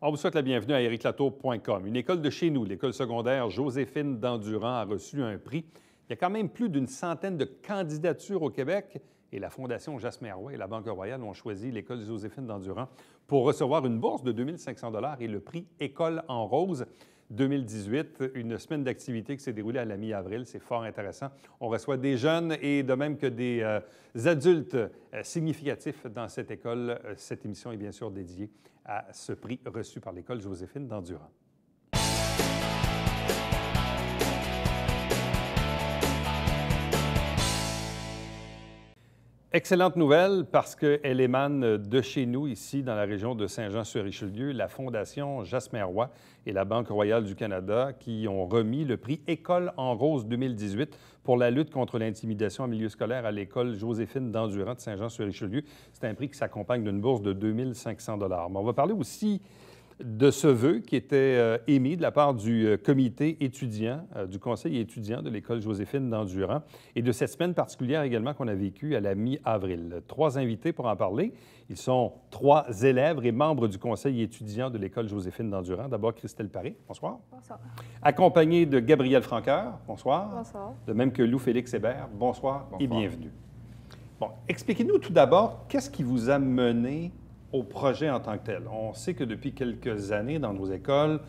On vous souhaite la bienvenue à ericlatour.com. Une école de chez nous, l'école secondaire Joséphine d'Endurant, a reçu un prix. Il y a quand même plus d'une centaine de candidatures au Québec et la Fondation Jasmer Roy et la Banque Royale ont choisi l'école Joséphine d'Endurant pour recevoir une bourse de 2 500 $ et le prix École en rose 2018, une semaine d'activité qui s'est déroulée à la mi-avril. C'est fort intéressant. On reçoit des jeunes et de même que des adultes significatifs dans cette école. Cette émission est bien sûr dédiée à ce prix reçu par l'école Joséphine d'Endurant. Excellente nouvelle parce qu'elle émane de chez nous, ici, dans la région de Saint-Jean-sur-Richelieu, la Fondation Jasmer Roy et la Banque Royale du Canada qui ont remis le prix École en rose 2018 pour la lutte contre l'intimidation en milieu scolaire à l'école Joséphine d'Endurant de Saint-Jean-sur-Richelieu. C'est un prix qui s'accompagne d'une bourse de 2 500 $. Mais on va parler aussi de ce vœu qui était émis de la part du comité étudiant, du conseil étudiant de l'école Joséphine d'Endurant et de cette semaine particulière également qu'on a vécue à la mi-avril. 3 invités pour en parler. Ils sont 3 élèves et membres du conseil étudiant de l'école Joséphine d'Endurant. D'abord, Christelle Paré. Bonsoir. Bonsoir. Accompagnée de Gabriel Franqueur. Bonsoir. Bonsoir. De même que Lou-Félix Hébert. Bonsoir, Bonsoir et bienvenue. Bon, expliquez-nous tout d'abord, qu'est-ce qui vous a mené au projet en tant que tel? On sait que depuis quelques années, dans nos écoles,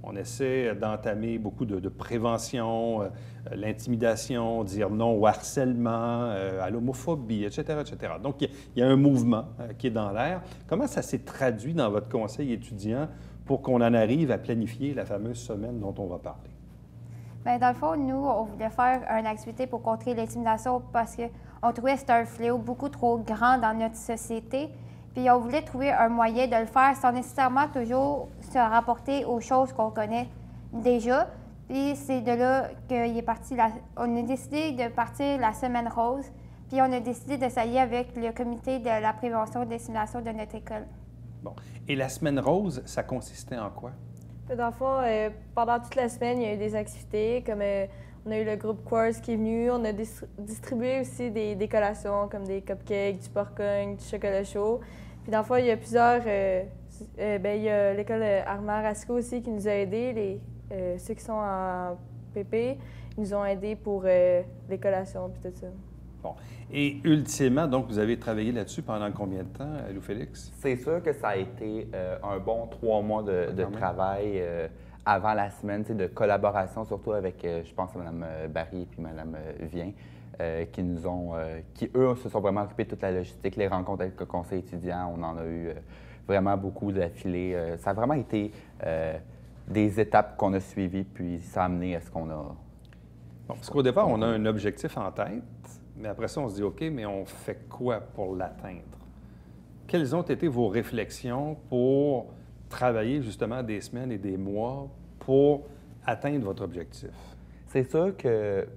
on essaie d'entamer beaucoup de prévention, l'intimidation, dire non au harcèlement, à l'homophobie, etc., etc. Donc, il y a un mouvement qui est dans l'air. Comment ça s'est traduit dans votre conseil étudiant pour qu'on en arrive à planifier la fameuse semaine dont on va parler? Bien, dans le fond, nous, on voulait faire une activité pour contrer l'intimidation parce qu'on trouvait que c'était un fléau beaucoup trop grand dans notre société. Puis on voulait trouver un moyen de le faire sans nécessairement toujours se rapporter aux choses qu'on connaît déjà. Puis c'est de là qu'il est parti. On a décidé de partir la Semaine rose. Puis on a décidé de s'allier avec le comité de la prévention et de l'intimidation de notre école. Bon. Et la Semaine rose, ça consistait en quoi? Dans le fond, pendant toute la semaine, il y a eu des activités, comme on a eu le groupe Quartz qui est venu, on a distribué aussi des collations comme des cupcakes, du popcorn, du chocolat chaud. Puis dans le fond, il y a plusieurs, il y a l'école Armand Rasco aussi qui nous a aidés, ceux qui sont en PP, ils nous ont aidés pour les collations puis tout ça. Bon. Et ultimement, donc, vous avez travaillé là-dessus pendant combien de temps, Lou-Félix? C'est sûr que ça a été un bon 3 mois de travail avant la semaine, de collaboration, surtout avec, je pense, Mme Barry et puis Mme Vien, qui, eux, se sont vraiment occupés de toute la logistique, les rencontres avec le conseil étudiant. On en a eu vraiment beaucoup d'affilée. Ça a vraiment été des étapes qu'on a suivies, puis ça a amené à ce qu'on a... Bon, parce qu'au départ, on a un objectif en tête, mais après ça, on se dit, OK, mais on fait quoi pour l'atteindre? Quelles ont été vos réflexions pour travailler justement des semaines et des mois pour atteindre votre objectif? C'est sûr que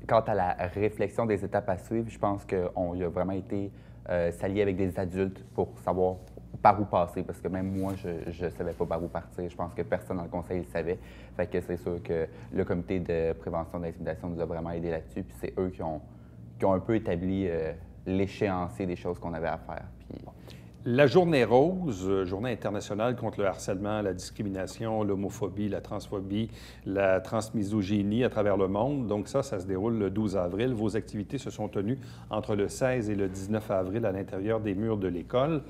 quant à la réflexion des étapes à suivre, je pense qu'on y a vraiment été s'allier avec des adultes pour savoir par où passer, parce que même moi, je ne savais pas par où partir. Je pense que personne dans le conseil le savait. Fait que c'est sûr que le comité de prévention de l'intimidation nous a vraiment aidés là-dessus, puis c'est eux qui ont un peu établi l'échéancier des choses qu'on avait à faire. Puis... La Journée rose, Journée internationale contre le harcèlement, la discrimination, l'homophobie, la transphobie, la transmisogynie à travers le monde. Donc ça se déroule le 12 avril. Vos activités se sont tenues entre le 16 et le 19 avril à l'intérieur des murs de l'école.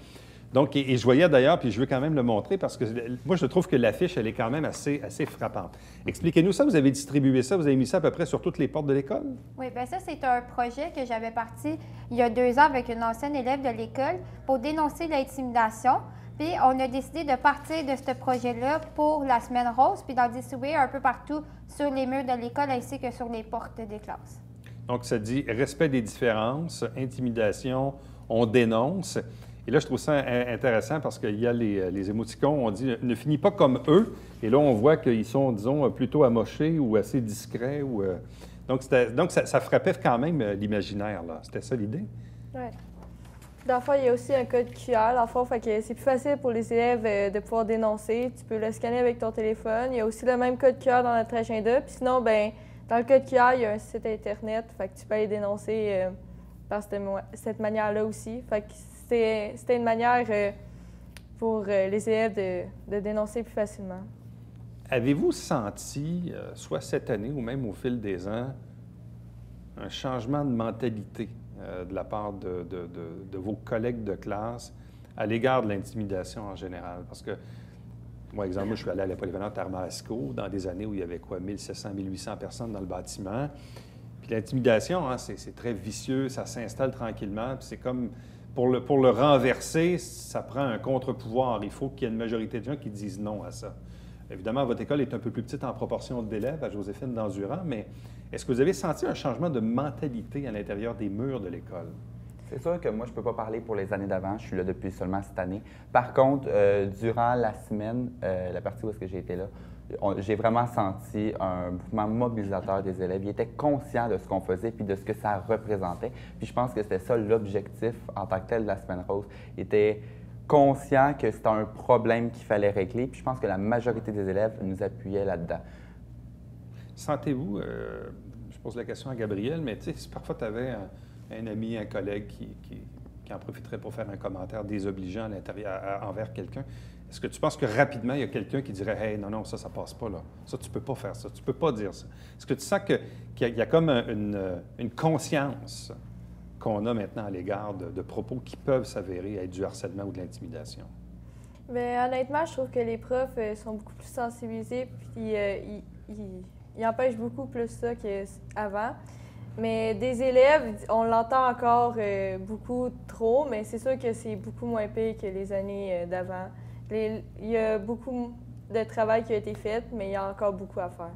Donc, et je voyais d'ailleurs, puis je veux quand même le montrer parce que moi, je trouve que l'affiche, elle est quand même assez frappante. Expliquez-nous ça, vous avez distribué ça, vous avez mis ça à peu près sur toutes les portes de l'école? Oui, bien ça, c'est un projet que j'avais parti il y a 2 ans avec une ancienne élève de l'école pour dénoncer l'intimidation. Puis on a décidé de partir de ce projet-là pour la Semaine rose, puis d'en distribuer un peu partout sur les murs de l'école ainsi que sur les portes des classes. Donc, ça dit respect des différences, intimidation, on dénonce. Et là, je trouve ça intéressant parce qu'il y a les émoticônes, on dit « ne finis pas comme eux ». Et là, on voit qu'ils sont, disons, plutôt amochés ou assez discrets. Donc, ça frappait quand même l'imaginaire, là. C'était ça l'idée? Oui. Dans le fond, il y a aussi un code QR. Dans le fond, c'est plus facile pour les élèves de pouvoir dénoncer. Tu peux le scanner avec ton téléphone. Il y a aussi le même code QR dans notre agenda. Puis sinon, bien, dans le code QR, il y a un site Internet. Fait que tu peux aller dénoncer par cette manière-là aussi. Fait que c'était une manière pour les élèves de dénoncer plus facilement. Avez-vous senti, soit cette année ou même au fil des ans, un changement de mentalité de la part de vos collègues de classe à l'égard de l'intimidation en général? Parce que, moi, exemple, je suis allé à la polyvalente Armasco dans des années où il y avait quoi, 1700, 1800 personnes dans le bâtiment. Puis l'intimidation, hein, c'est très vicieux, ça s'installe tranquillement, puis c'est comme, pour le renverser, ça prend un contre-pouvoir. Il faut qu'il y ait une majorité de gens qui disent non à ça. Évidemment, votre école est un peu plus petite en proportion d'élèves, à Joséphine d'Endurant, mais est-ce que vous avez senti un changement de mentalité à l'intérieur des murs de l'école? C'est sûr que moi, je ne peux pas parler pour les années d'avant. Je suis là depuis seulement cette année. Par contre, durant la semaine, la partie où est-ce que j'ai été là, j'ai vraiment senti un mouvement mobilisateur des élèves. Ils étaient conscients de ce qu'on faisait puis de ce que ça représentait. Puis je pense que c'était ça l'objectif en tant que tel de la Semaine rose. Ils étaient conscients que c'était un problème qu'il fallait régler. Puis je pense que la majorité des élèves nous appuyaient là-dedans. Sentez-vous, je pose la question à Gabriel, mais tu sais, si parfois tu avais un ami, un collègue qui en profiterait pour faire un commentaire désobligeant à l'intérieur envers quelqu'un, est-ce que tu penses que rapidement, il y a quelqu'un qui dirait « Hey, non, ça passe pas, là. Ça, tu peux pas faire ça. Tu peux pas dire ça. » Est-ce que tu sens qu'il y a comme une conscience qu'on a maintenant à l'égard de propos qui peuvent s'avérer être du harcèlement ou de l'intimidation? Bien, honnêtement, je trouve que les profs sont beaucoup plus sensibilisés, puis ils empêchent beaucoup plus ça qu'avant. Mais des élèves, on l'entend encore beaucoup trop, mais c'est sûr que c'est beaucoup moins pire que les années d'avant. Il y a beaucoup de travail qui a été fait, mais il y a encore beaucoup à faire.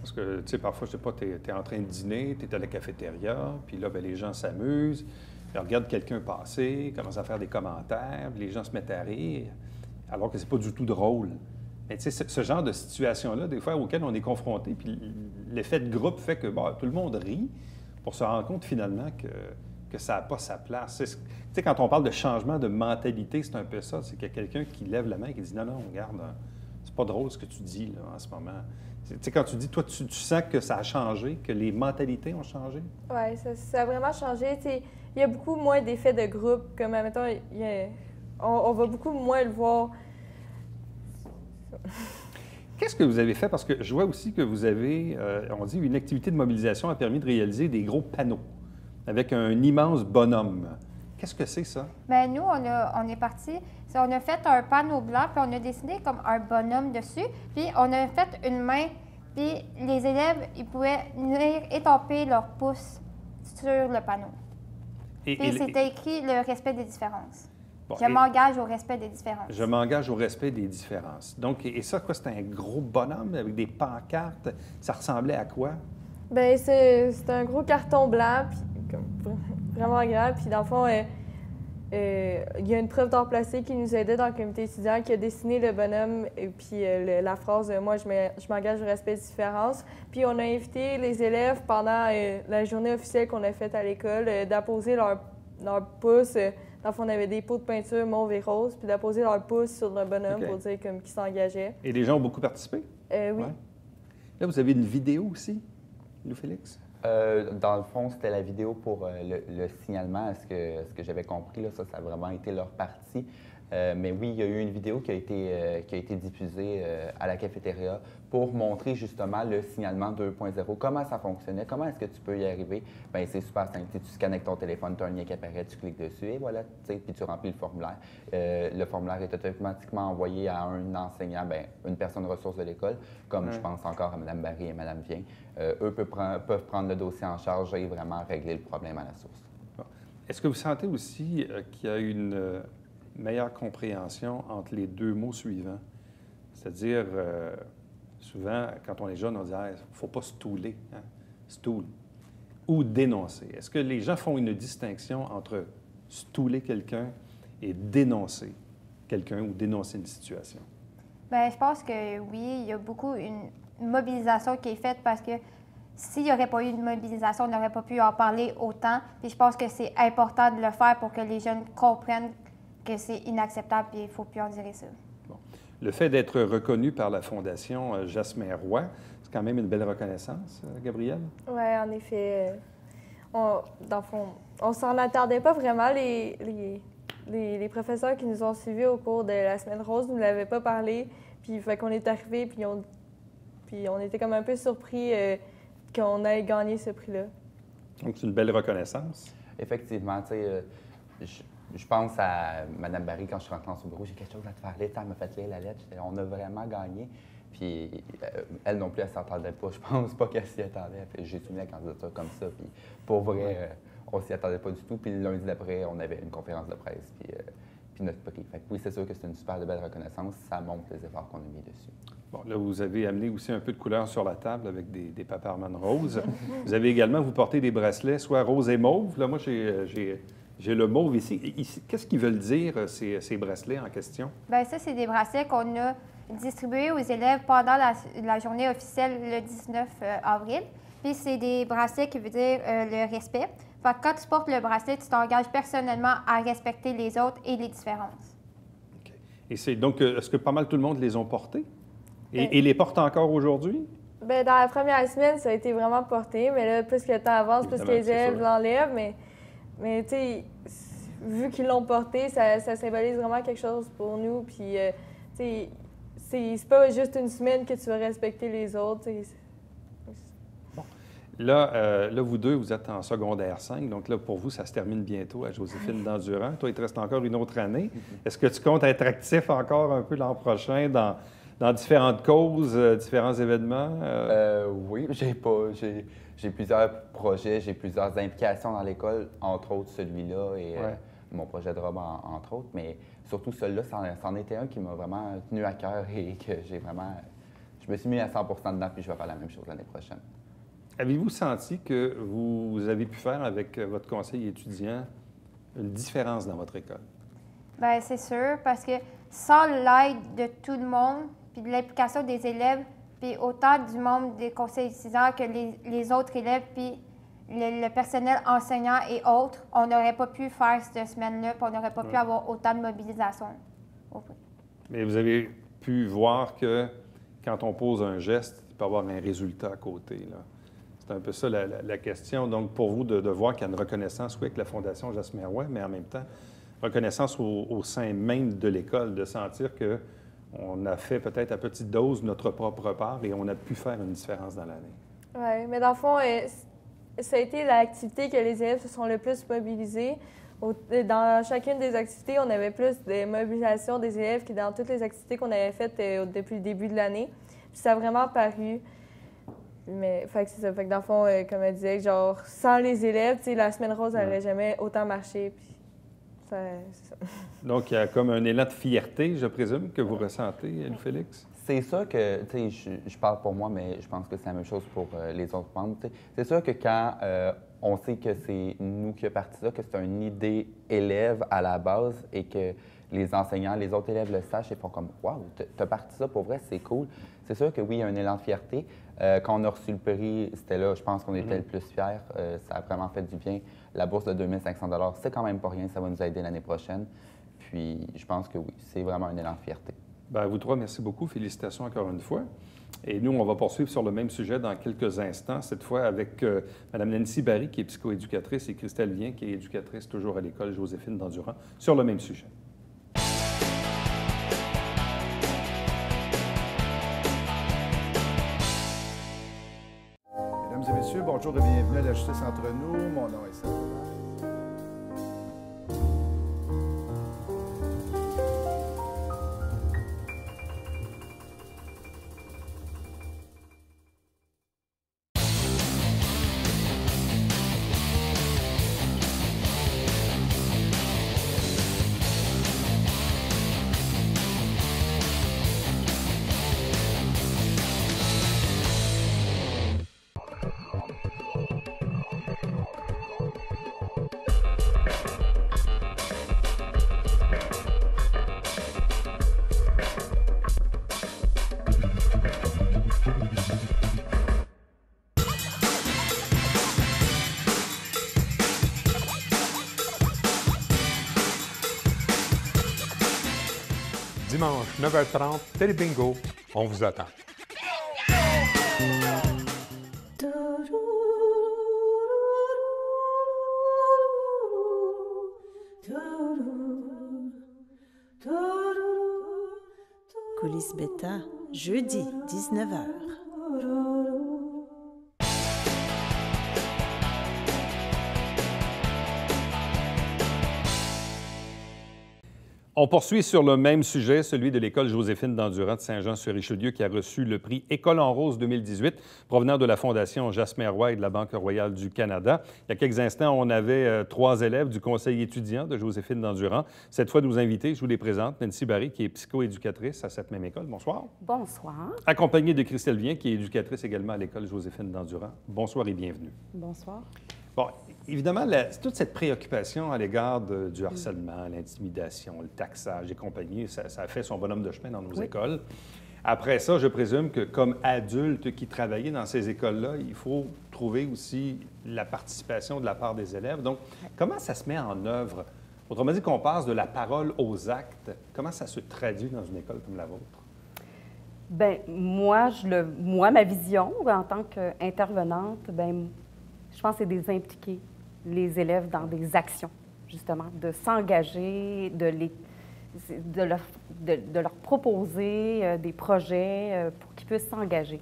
Parce que, tu sais, parfois, je sais pas, tu es en train de dîner, tu es à la cafétéria, puis là, bien, les gens s'amusent, ils regardent quelqu'un passer, commencent à faire des commentaires, puis les gens se mettent à rire, alors que c'est pas du tout drôle. Mais tu sais, ce genre de situation-là, des fois, auquel on est confronté, puis l'effet de groupe fait que tout le monde rit pour se rendre compte finalement que ça n'a pas sa place. Tu sais, quand on parle de changement de mentalité, c'est un peu ça. C'est qu'il y a quelqu'un qui lève la main et qui dit « Non, regarde, c'est pas drôle ce que tu dis là, en ce moment. » Tu sais, quand tu dis, toi, tu sens que ça a changé, que les mentalités ont changé? Oui, ça a vraiment changé. Tu sais, il y a beaucoup moins d'effets de groupe. Comme, admettons, on va beaucoup moins le voir. Qu'est-ce que vous avez fait? Parce que je vois aussi que vous avez, on dit, une activité de mobilisation a permis de réaliser des gros panneaux avec un immense bonhomme. Qu'est-ce que c'est, ça? Bien, nous, on est parti, on a fait un panneau blanc, puis on a dessiné comme un bonhomme dessus, puis on a fait une main, puis les élèves, ils pouvaient venir étamper leur pouce sur le panneau. Puis c'était écrit « Le respect des différences ». Bon, je m'engage au respect des différences. Je m'engage au respect des différences. Donc, et ça, quoi, c'était un gros bonhomme avec des pancartes. Ça ressemblait à quoi? Bien, c'est un gros carton blanc, puis vraiment grand. Puis dans le fond, il y a une prof d'art plastique qui nous aidait dans le comité étudiant qui a dessiné le bonhomme et puis la phrase « Moi, je m'engage au respect des différences ». Puis on a invité les élèves pendant la journée officielle qu'on a faite à l'école d'apposer leur pouce. Dans le fond, on avait des pots de peinture mauve et rose, puis d'apposer leur pouce sur le bonhomme pour dire qu'ils s'engageaient. Et les gens ont beaucoup participé? Oui. Ouais. Là, vous avez une vidéo aussi, Louis-Félix? Dans le fond, c'était la vidéo pour le signalement. Ce que j'avais compris, là, ça a vraiment été leur partie. Mais oui, il y a eu une vidéo qui a été diffusée à la cafétéria pour montrer justement le signalement 2.0, comment ça fonctionnait, comment est-ce que tu peux y arriver. Bien, c'est super simple. Tu scannes avec ton téléphone, tu as un lien qui apparaît, tu cliques dessus et voilà, puis tu remplis le formulaire. Le formulaire est automatiquement envoyé à un enseignant, bien, une personne ressource de l'école, comme je pense encore à Mme Barry et Mme Vien. Eux peuvent prendre le dossier en charge et vraiment régler le problème à la source. Bon. Est-ce que vous sentez aussi qu'il y a une meilleure compréhension entre les deux mots suivants? C'est-à-dire, souvent, quand on est jeune, on dit « il ne faut pas stouler, hein? Stool » ou « dénoncer ». Est-ce que les gens font une distinction entre stouler quelqu'un et dénoncer quelqu'un ou dénoncer une situation? Bien, je pense que oui, il y a beaucoup une mobilisation qui est faite parce que s'il n'y aurait pas eu de mobilisation, on n'aurait pas pu en parler autant. Puis je pense que c'est important de le faire pour que les jeunes comprennent que c'est inacceptable et il ne faut plus en dire ça. Bon. Le fait d'être reconnu par la Fondation Jasmin Roy, c'est quand même une belle reconnaissance, Gabrielle? Oui, en effet. Dans le fond, on s'en attendait pas vraiment. les professeurs qui nous ont suivis au cours de la semaine rose ne nous l'avaient pas parlé. Puis fait qu'on est arrivé, puis on était comme un peu surpris qu'on ait gagné ce prix-là. Donc, c'est une belle reconnaissance. Effectivement, tu sais, je pense à Mme Barry quand je suis rentrée dans son bureau, j'ai quelque chose à te faire lire. Elle m'a fait lire la lettre. On a vraiment gagné. Puis elle non plus, elle s'attendait pas. Je pense pas qu'elle s'y attendait. J'ai soumis la candidature comme ça. Puis pour vrai, on s'y attendait pas du tout. Puis le lundi d'après, on avait une conférence de presse. Puis notre prix. Fait que oui, c'est sûr que c'est une super belle reconnaissance. Ça montre les efforts qu'on a mis dessus. Bon, là, vous avez amené aussi un peu de couleur sur la table avec des paparmanes roses. Vous avez également, vous portez des bracelets, soit rose et mauve. Là, moi, j'ai le mauve ici. Qu'est-ce qu'ils veulent dire, ces bracelets en question? Bien, ça, c'est des bracelets qu'on a distribués aux élèves pendant la journée officielle le 19 avril. Puis, c'est des bracelets qui veut dire le respect. Fait que quand tu portes le bracelet, tu t'engages personnellement à respecter les autres et les différences. OK. Et donc, est-ce que pas mal tout le monde les ont portés? Et les porte encore aujourd'hui? Bien, dans la première semaine, ça a été vraiment porté, mais là, plus que le temps avance, plus que les élèves l'enlèvent. Mais tu sais, vu qu'ils l'ont porté, ça symbolise vraiment quelque chose pour nous. Puis, tu sais, c'est pas juste une semaine que tu vas respecter les autres. Bon. Là, vous deux, vous êtes en secondaire 5, donc là, pour vous, ça se termine bientôt à Joséphine d'Endurant. Toi, il te reste encore une autre année. Est-ce que tu comptes être actif encore un peu l'an prochain dans différentes causes, différents événements? Oui, j'ai plusieurs projets, j'ai plusieurs implications dans l'école, entre autres celui-là et mon projet de robe, entre autres. Mais surtout celui-là, c'en était un qui m'a vraiment tenu à cœur et que je me suis mis à 100 dedans, puis je vais faire la même chose l'année prochaine. Avez-vous senti que vous avez pu faire avec votre conseil étudiant une différence dans votre école? Bien, c'est sûr, parce que sans l'aide de tout le monde, puis de l'implication des élèves, puis autant du membre des conseils étudiants que les autres élèves, puis le personnel enseignant et autres, on n'aurait pas pu faire cette semaine-là, puis on n'aurait pas pu avoir autant de mobilisation. Mais vous avez pu voir que quand on pose un geste, il peut y avoir un résultat à côté, là. C'est un peu ça la question. Donc, pour vous, de voir qu'il y a une reconnaissance, oui, avec la Fondation Jasmer Roy, mais en même temps, reconnaissance au sein même de l'école, de sentir que on a fait peut-être à petite dose notre propre part et on a pu faire une différence dans l'année. Oui, mais dans le fond, ça a été l'activité que les élèves se sont le plus mobilisés. Dans chacune des activités, on avait plus de mobilisation des élèves que dans toutes les activités qu'on avait faites depuis le début de l'année. Puis ça a vraiment paru. Mais fait que c'est ça. Fait que dans le fond, comme elle disait, genre, sans les élèves, la semaine rose n'aurait jamais autant marché. Puis c'est ça. Donc, il y a comme un élan de fierté, je présume, que vous ressentez, Louis-Félix? C'est sûr que, tu sais, je parle pour moi, mais je pense que c'est la même chose pour les autres membres. C'est sûr que quand on sait que c'est nous qui a parti ça, que c'est une idée élève à la base et que les enseignants, les autres élèves le sachent et font comme « Wow, t'as parti ça, pour vrai, c'est cool ». C'est sûr que oui, il y a un élan de fierté. Quand on a reçu le prix, c'était là, je pense qu'on était le plus fiers. Ça a vraiment fait du bien. La bourse de 2 500 $, c'est quand même pas rien, ça va nous aider l'année prochaine. Puis je pense que oui, c'est vraiment un élan de fierté. Bien, vous trois, merci beaucoup. Félicitations encore une fois. Et nous, on va poursuivre sur le même sujet dans quelques instants, cette fois avec Mme Nancy Barry, qui est psychoéducatrice, et Christelle Vien, qui est éducatrice toujours à l'école Joséphine d'Endurant, sur le même sujet. Mesdames et messieurs, bonjour et bienvenue à la Justice entre nous. Mon nom est Serge. Dimanche, 9h30, Télé Bingo, on vous attend. Coulisses Bêta, jeudi 19h. On poursuit sur le même sujet, celui de l'École Joséphine d'Endurant de Saint-Jean-sur-Richelieu qui a reçu le prix École en rose 2018 provenant de la Fondation Jasmer Roy et de la Banque royale du Canada. Il y a quelques instants, on avait 3 élèves du conseil étudiant de Joséphine d'Endurant. Cette fois, nos invités, je vous les présente. Nancy Barry, qui est psychoéducatrice à cette même école. Bonsoir. Bonsoir. Accompagnée de Christelle Vien, qui est éducatrice également à l'École Joséphine d'Endurant. Bonsoir et bienvenue. Bonsoir. Bon, évidemment, toute cette préoccupation à l'égard du harcèlement, l'intimidation, le taxage et compagnie, ça a fait son bonhomme de chemin dans nos écoles. Après ça, je présume que comme adulte qui travaillait dans ces écoles-là, il faut trouver aussi la participation de la part des élèves. Donc, comment ça se met en œuvre? Autrement dit, qu'on passe de la parole aux actes, comment ça se traduit dans une école comme la vôtre? Bien, moi, ma vision en tant qu'intervenante, bien, je pense que c'est d'impliquer les élèves dans des actions, justement, de s'engager, de leur proposer des projets pour qu'ils puissent s'engager.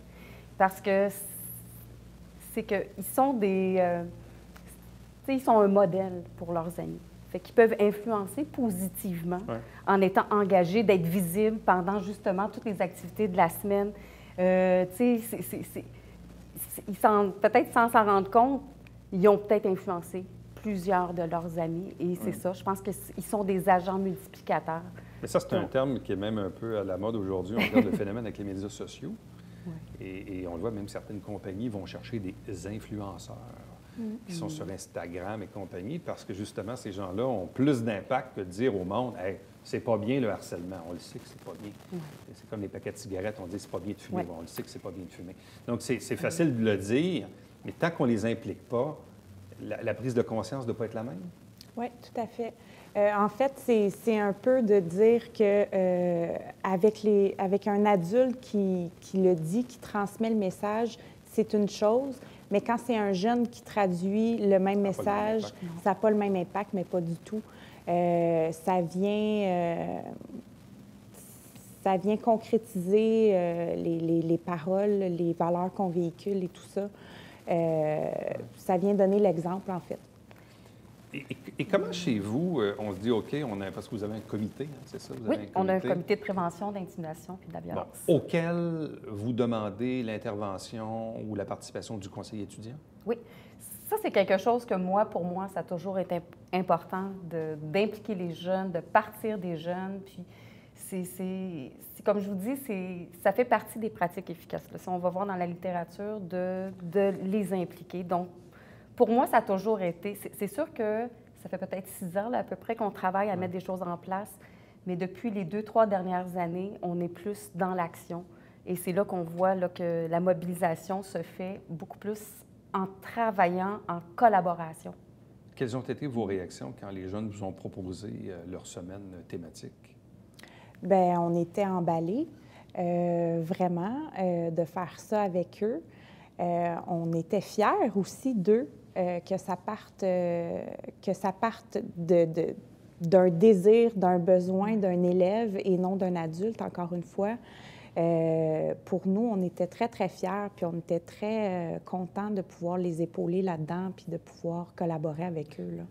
Parce que c'est qu'ils sont ils sont un modèle pour leurs amis. Fait qu'ils peuvent influencer positivement en étant engagés, d'être visibles pendant justement toutes les activités de la semaine. Peut-être sans s'en rendre compte, ils ont peut-être influencé plusieurs de leurs amis. Et c'est ça, je pense qu'ils sont des agents multiplicateurs. Mais ça, c'est un terme qui est même un peu à la mode aujourd'hui. On regarde le phénomène avec les médias sociaux. Et on le voit, même certaines compagnies vont chercher des influenceurs qui sont sur Instagram et compagnie parce que justement, ces gens-là ont plus d'impact que de dire au monde « Hey, c'est pas bien le harcèlement. » On le sait que c'est pas bien. C'est comme les paquets de cigarettes, on dit « C'est pas bien de fumer. » On le sait que c'est pas bien de fumer. Donc, c'est facile de le dire, mais tant qu'on les implique pas, la prise de conscience ne doit pas être la même. Oui, tout à fait. En fait, c'est un peu de dire que avec un adulte qui le dit, qui transmet le message, c'est une chose, mais quand c'est un jeune qui traduit le même message, ça n'a pas le même impact, mais pas du tout. Ça vient concrétiser les paroles, les valeurs qu'on véhicule et tout ça. Ça vient donner l'exemple, en fait. Et comment chez vous, on se dit, OK, parce que vous avez un comité, hein, c'est ça? Vous avez on a un comité de prévention d'intimidation puis de la violence. Bon, auquel vous demandez l'intervention ou la participation du conseil étudiant? Oui. Ça, c'est quelque chose que pour moi, ça a toujours été important d'impliquer les jeunes, de partir des jeunes. Puis c'est comme je vous dis, ça fait partie des pratiques efficaces. Là. Si on va voir dans la littérature, de les impliquer. Donc, pour moi, ça a toujours été... C'est sûr que ça fait peut-être 6 ans, là, à peu près, qu'on travaille à mettre des choses en place, mais depuis les 2-3 dernières années, on est plus dans l'action. Et c'est là qu'on voit là, que la mobilisation se fait beaucoup plus en travaillant en collaboration. Quelles ont été vos réactions quand les jeunes vous ont proposé leur semaine thématique? Bien, on était emballés, vraiment, de faire ça avec eux. On était fiers aussi d'eux, que ça parte d'un désir, d'un besoin d'un élève et non d'un adulte, encore une fois. Pour nous, on était très, très fiers, puis on était très contents de pouvoir les épauler là-dedans, puis de pouvoir collaborer avec eux, là.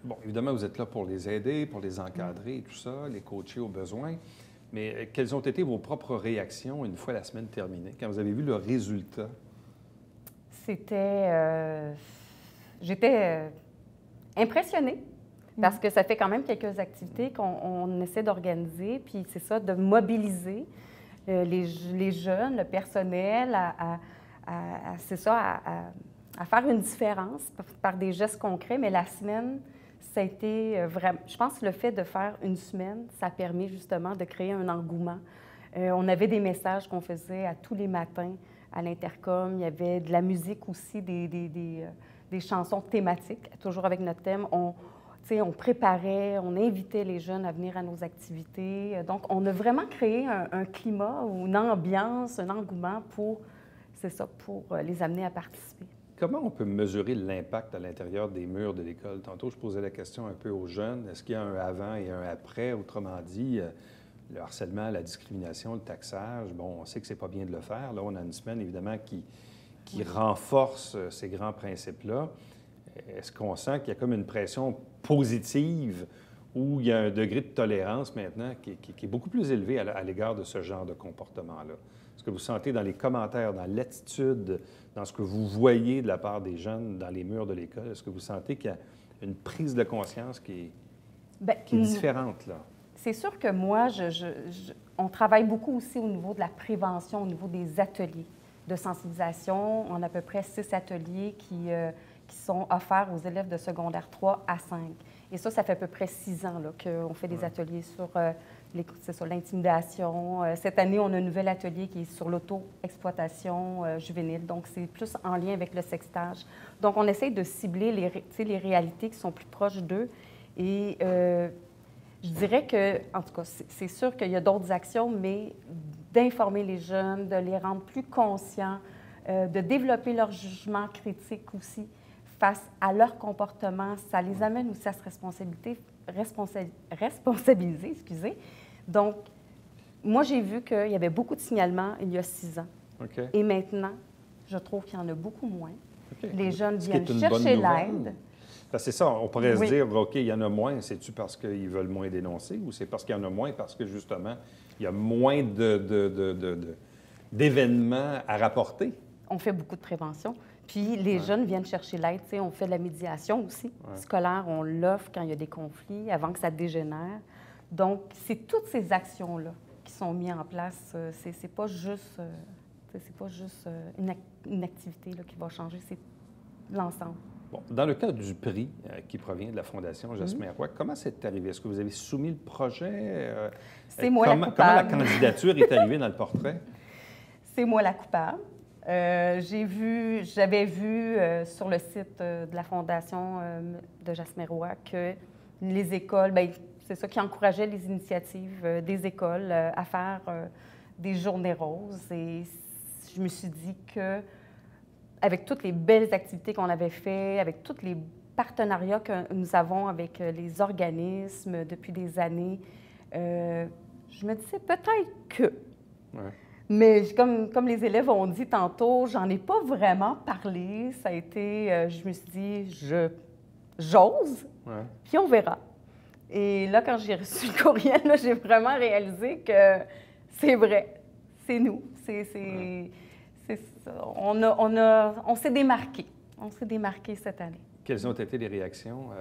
Bon, évidemment, vous êtes là pour les aider, pour les encadrer et tout ça, les coacher aux besoins. Mais quelles ont été vos propres réactions une fois la semaine terminée, quand vous avez vu le résultat? J'étais impressionnée parce que ça fait quand même quelques activités qu'on essaie d'organiser, puis c'est ça, de mobiliser les jeunes, le personnel à faire une différence par des gestes concrets. Mais la semaine, ça a été vraiment... Je pense que le fait de faire une semaine, ça a permis justement de créer un engouement. On avait des messages qu'on faisait à tous les matins à l'intercom. Il y avait de la musique aussi, des chansons thématiques, toujours avec notre thème. On préparait, on invitait les jeunes à venir à nos activités. Donc, on a vraiment créé un climat ou une ambiance, un engouement pour les amener à participer. Comment on peut mesurer l'impact à l'intérieur des murs de l'école? Tantôt, je posais la question un peu aux jeunes. Est-ce qu'il y a un avant et un après? Autrement dit, le harcèlement, la discrimination, le taxage, bon, on sait que c'est pas bien de le faire. Là, on a une semaine, évidemment, qui renforce ces grands principes-là. Est-ce qu'on sent qu'il y a comme une pression positive où il y a un degré de tolérance maintenant qui est beaucoup plus élevé à l'égard de ce genre de comportement-là? Est-ce que vous sentez dans les commentaires, dans l'attitude, dans ce que vous voyez de la part des jeunes dans les murs de l'école, est-ce que vous sentez qu'il y a une prise de conscience qui est différente, là? C'est sûr que moi, on travaille beaucoup aussi au niveau de la prévention, au niveau des ateliers de sensibilisation. On a à peu près 6 ateliers qui sont offerts aux élèves de secondaire 3 à 5. Et ça fait à peu près 6 ans qu'on fait des ateliers sur l'intimidation. Cette année, on a un nouvel atelier qui est sur l'auto-exploitation juvénile. Donc, c'est plus en lien avec le sextage. Donc, on essaie de cibler les réalités qui sont plus proches d'eux. Et je dirais que, en tout cas, c'est sûr qu'il y a d'autres actions, mais d'informer les jeunes, de les rendre plus conscients, de développer leur jugement critique aussi face à leur comportement, ça les amène aussi à se responsabiliser, excusez. Donc, moi, j'ai vu qu'il y avait beaucoup de signalements il y a 6 ans. Okay. Et maintenant, je trouve qu'il y en a beaucoup moins. Okay. Les jeunes viennent chercher l'aide. C'est ça, on pourrait se dire, OK, il y en a moins, c'est-tu parce qu'ils veulent moins dénoncer ou c'est parce qu'il y en a moins parce que, justement, il y a moins d'événements à rapporter? On fait beaucoup de prévention. Puis les jeunes viennent chercher l'aide. On fait de la médiation aussi. Scolaire, on l'offre quand il y a des conflits, avant que ça dégénère. Donc, c'est toutes ces actions-là qui sont mises en place. C'est pas juste, une activité là, qui va changer, c'est l'ensemble. Bon, dans le cas du prix qui provient de la Fondation Jasmin Roy, comment c'est arrivé? Est-ce que vous avez soumis le projet? C'est moi la coupable. Comment la candidature est arrivée dans le portrait? C'est moi la coupable. J'avais vu sur le site de la Fondation de Jasmin Roy que les écoles, bien, c'est ça qui encourageait les initiatives des écoles à faire des journées roses. Et je me suis dit que avec toutes les belles activités qu'on avait faites, avec tous les partenariats que nous avons avec les organismes depuis des années, je me disais peut-être que... Ouais. Mais comme les élèves ont dit tantôt, j'en ai pas vraiment parlé. Ça a été, je me suis dit, j'ose, puis on verra. Et là, quand j'ai reçu le courriel, là, j'ai vraiment réalisé que c'est vrai, c'est nous. On s'est démarqué. On s'est démarqué cette année. Quelles ont été les réactions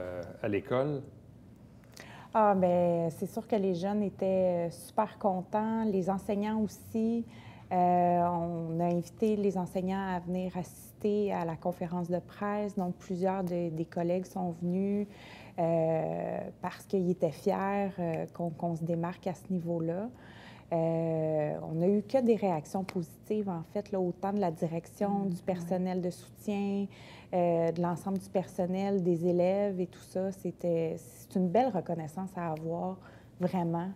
à l'école? Ah, bien, c'est sûr que les jeunes étaient super contents, les enseignants aussi. On a invité les enseignants à venir assister à la conférence de presse. Donc, plusieurs des collègues sont venus parce qu'ils étaient fiers qu'on se démarque à ce niveau-là. On n'a eu que des réactions positives, en fait, là, autant de la direction, du personnel de soutien, de l'ensemble du personnel, des élèves et tout ça. C'est une belle reconnaissance à avoir, vraiment.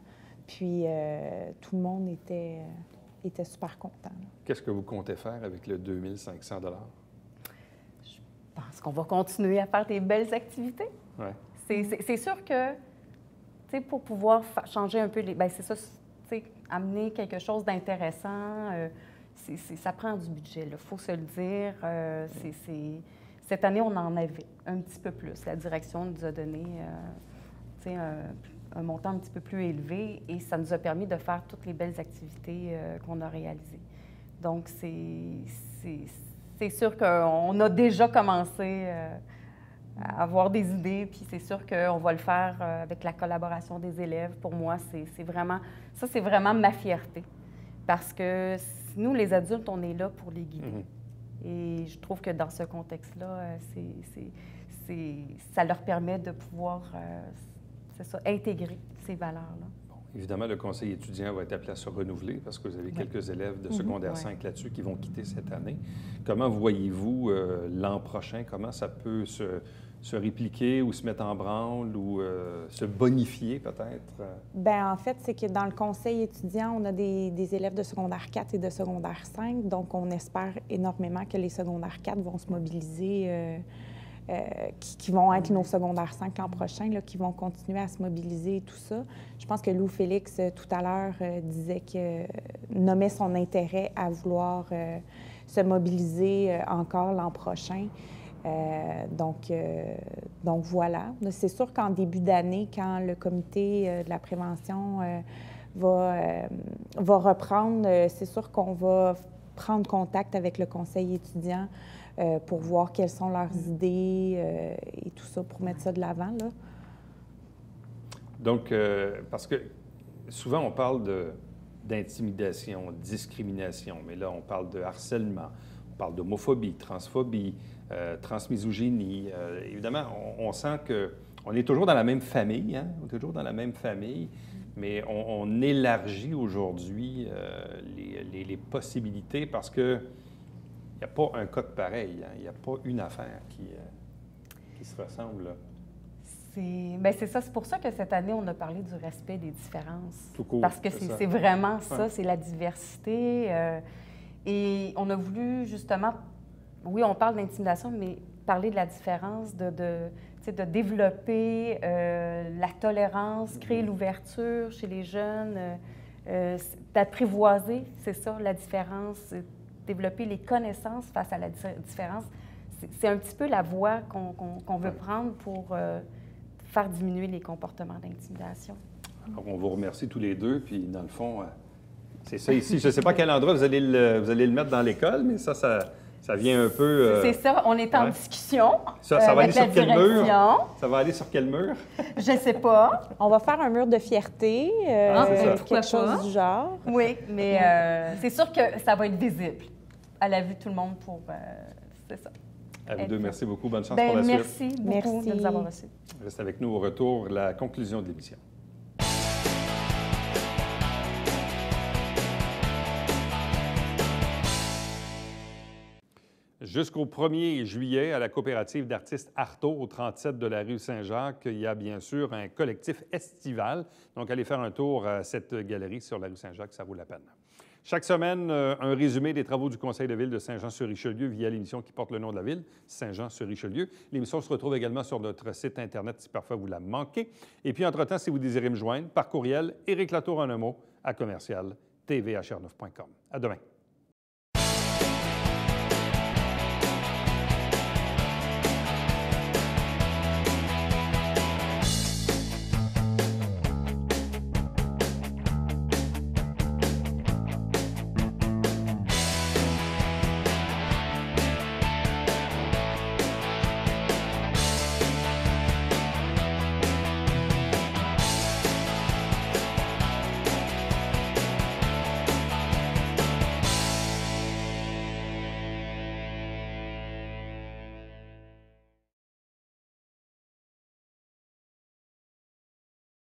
Puis, tout le monde était super content. Qu'est-ce que vous comptez faire avec le 2500 $? Je pense qu'on va continuer à faire des belles activités. Ouais. C'est sûr que, tu sais, pour pouvoir changer un peu les... Bien, c'est ça, tu sais, amener quelque chose d'intéressant, ça prend du budget, il faut se le dire. Cette année, on en avait un petit peu plus. La direction nous a donné un montant un petit peu plus élevé et ça nous a permis de faire toutes les belles activités qu'on a réalisées. Donc, c'est sûr qu'on a déjà commencé à avoir des idées, puis c'est sûr qu'on va le faire avec la collaboration des élèves. Pour moi, c'est vraiment ma fierté. Parce que nous, les adultes, on est là pour les guider. Et je trouve que dans ce contexte-là, ça leur permet de pouvoir, intégrer ces valeurs-là. Bon, évidemment, le conseil étudiant va être appelé à se renouveler parce que vous avez quelques élèves de secondaire 5 là-dessus qui vont quitter cette année. Comment voyez-vous l'an prochain? Comment ça peut se répliquer ou se mettre en branle ou se bonifier peut-être? Bien, en fait, c'est que dans le conseil étudiant, on a des élèves de secondaire 4 et de secondaire 5, donc on espère énormément que les secondaires 4 vont se mobiliser, qui vont être nos secondaires 5 l'an prochain, là, qui vont continuer à se mobiliser et tout ça. Je pense que Lou Félix, tout à l'heure, disait que nommait son intérêt à vouloir se mobiliser encore l'an prochain. Donc voilà. C'est sûr qu'en début d'année, quand le comité de la prévention va reprendre, c'est sûr qu'on va prendre contact avec le conseil étudiant pour voir quelles sont leurs idées et tout ça, pour mettre ça de l'avant, là. Donc, parce que souvent on parle d'intimidation, de discrimination, mais là on parle de harcèlement, on parle d'homophobie, transphobie, transmisogynie. Évidemment, on sent qu'on est toujours dans la même famille, hein? On est toujours dans la même famille, mais on élargit aujourd'hui les possibilités parce que il n'y a pas un cas de pareil, hein? Il n'y a pas une affaire qui se ressemble, là. C'est ça. C'est pour ça que cette année, on a parlé du respect des différences. Tout court, parce que c'est vraiment ça, ouais. C'est la diversité. Et on a voulu, justement, oui, on parle d'intimidation, mais parler de la différence, de développer la tolérance, créer l'ouverture chez les jeunes, d'apprivoiser, c'est ça, la différence, développer les connaissances face à la différence. C'est un petit peu la voie qu'on veut prendre pour faire diminuer les comportements d'intimidation. Alors, on vous remercie tous les deux, puis dans le fond, c'est ça ici. Je ne sais pas à quel endroit vous allez le mettre dans l'école, mais ça vient un peu... C'est ça, on est en discussion. Ça va avec aller sur la quel mur? direction. Ça va aller sur quel mur? Je ne sais pas. On va faire un mur de fierté, pourquoi quelque chose pas? du genre. Oui, mais c'est sûr que ça va être visible à la vue de tout le monde pour... c'est ça. À vous deux, merci beaucoup. Bonne chance Bien, pour la suite. merci beaucoup de nous avoir reçus. Reste avec nous au retour, la conclusion de l'émission. Jusqu'au 1er juillet, à la coopérative d'artistes Artaud, au 37 de la rue Saint-Jacques, il y a bien sûr un collectif estival. Donc, allez faire un tour à cette galerie sur la rue Saint-Jacques, ça vaut la peine. Chaque semaine, un résumé des travaux du Conseil de ville de Saint-Jean-sur-Richelieu via l'émission qui porte le nom de la ville, Saint-Jean-sur-Richelieu. L'émission se retrouve également sur notre site Internet si parfois vous la manquez. Et puis, entre-temps, si vous désirez me joindre, par courriel, Éric Latour en un mot, à commercial tvhr9.com. À demain.